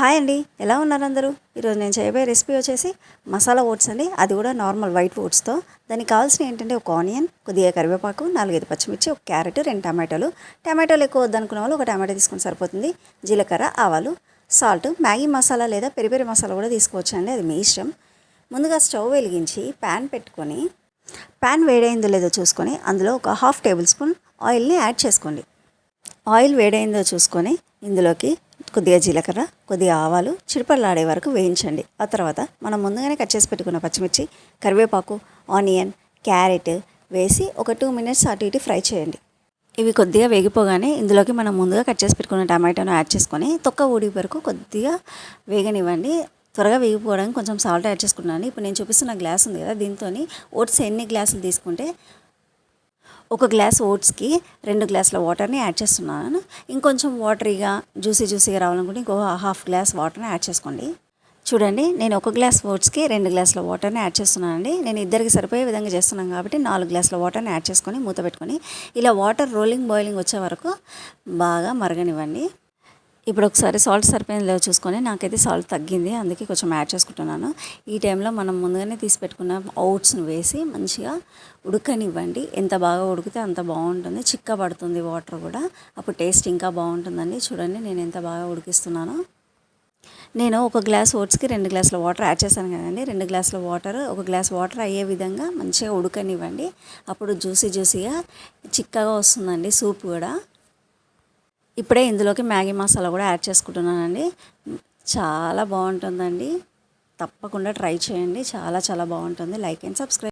Hi అండి, ఎలా ఉన్నారు అందరూ? ఈరోజు నేను చేయబోయే రెసిపీ వచ్చేసి మసాలా ఓట్స్ అండి. అది కూడా నార్మల్ వైట్ ఓట్స్తో. దానికి కావాల్సిన ఏంటంటే ఒక ఆనియన్, కొద్దిగా కరివేపాకు, 4-5 పచ్చిమిర్చి, ఒక క్యారెట్, 2 టమాటాలు. టమాటాలు ఎక్కువ వద్దనుకున్న వాళ్ళు ఒక టమాటా తీసుకుని సరిపోతుంది. జీలకర్ర, ఆవాలు, సాల్ట్, మ్యాగీ మసాలా లేదా పెరి పెరి మసాలా కూడా తీసుకోవచ్చు అండి, అది మీ ఇష్టం. ముందుగా స్టవ్ వెలిగించి ప్యాన్ పెట్టుకొని, ప్యాన్ వేడైందో లేదో చూసుకొని అందులో ఒక 1/2 టేబుల్ స్పూన్ ఆయిల్ని యాడ్ చేసుకోండి. ఆయిల్ వేడైందో చూసుకొని ఇందులోకి కొద్దిగా జీలకర్ర, కొద్దిగా ఆవాలు చిరుపల్లాడే వరకు వేయించండి. ఆ తర్వాత మనం ముందుగానే కట్ చేసి పెట్టుకున్న పచ్చిమిర్చి, కరివేపాకు, ఆనియన్, క్యారెట్ వేసి ఒక 2 మినిట్స్ అటు ఇటు ఫ్రై చేయండి. ఇవి కొద్దిగా వేగిపోగానే ఇందులోకి మనం ముందుగా కట్ చేసి పెట్టుకున్న టమాటాను యాడ్ చేసుకొని తొక్క ఊడి వరకు కొద్దిగా వేగనివ్వండి. త్వరగా వేగిపోవడానికి కొంచెం సాల్ట్ యాడ్ చేసుకున్నాను. ఇప్పుడు నేను చూపిస్తున్న గ్లాస్ ఉంది కదా, దీంతో ఓట్స్ ఎన్ని గ్లాసులు తీసుకుంటే ఒక గ్లాస్ ఓట్స్కి 2 గ్లాసుల వాటర్ని యాడ్ చేస్తున్నాను. ఇంకొంచెం వాటరీగా జ్యూసీగా రావాలనుకుంటే ఇంకో 1/2 గ్లాస్ వాటర్ని యాడ్ చేసుకోండి. చూడండి, నేను 1 గ్లాస్ ఓట్స్కి 2 గ్లాసుల వాటర్ని యాడ్ చేస్తున్నానండి. నేను ఇద్దరికి సరిపోయే విధంగా చేస్తున్నాను కాబట్టి 4 గ్లాసుల వాటర్ని యాడ్ చేసుకొని మూత పెట్టుకొని ఇలా వాటర్ బాయిలింగ్ వచ్చే వరకు బాగా మరగనివ్వండి. ఇప్పుడు ఒకసారి సాల్ట్ సరిపోయింది లేదో చూసుకొని, నాకైతే సాల్ట్ తగ్గింది, అందుకే కొంచెం యాడ్ చేసుకుంటున్నాను. ఈ టైంలో మనం ముందుగానే తీసి పెట్టుకున్న ఓట్స్ని వేసి మంచిగా ఉడకనివ్వండి. ఎంత బాగా ఉడికితే అంత బాగుంటుంది, చిక్కబడుతుంది వాటర్ కూడా, అప్పుడు టేస్ట్ ఇంకా బాగుంటుందండి. చూడండి నేను ఎంత బాగా ఉడికిస్తున్నానో. నేను 1 గ్లాస్ ఓట్స్కి 2 గ్లాసుల వాటర్ యాడ్ చేశాను కదండి. 2 గ్లాసుల వాటర్ 1 గ్లాస్ వాటర్ అయ్యే విధంగా మంచిగా ఉడకనివ్వండి. అప్పుడు జ్యూసీగా చిక్కగా వస్తుందండి సూప్ కూడా. ఇప్పుడే ఇందులోకి మ్యాగీ మసాలా కూడా యాడ్ చేసుకుంటున్నానండి. చాలా బాగుంటుందండి, తప్పకుండా ట్రై చేయండి. చాలా బాగుంటుంది. Like and subscribe.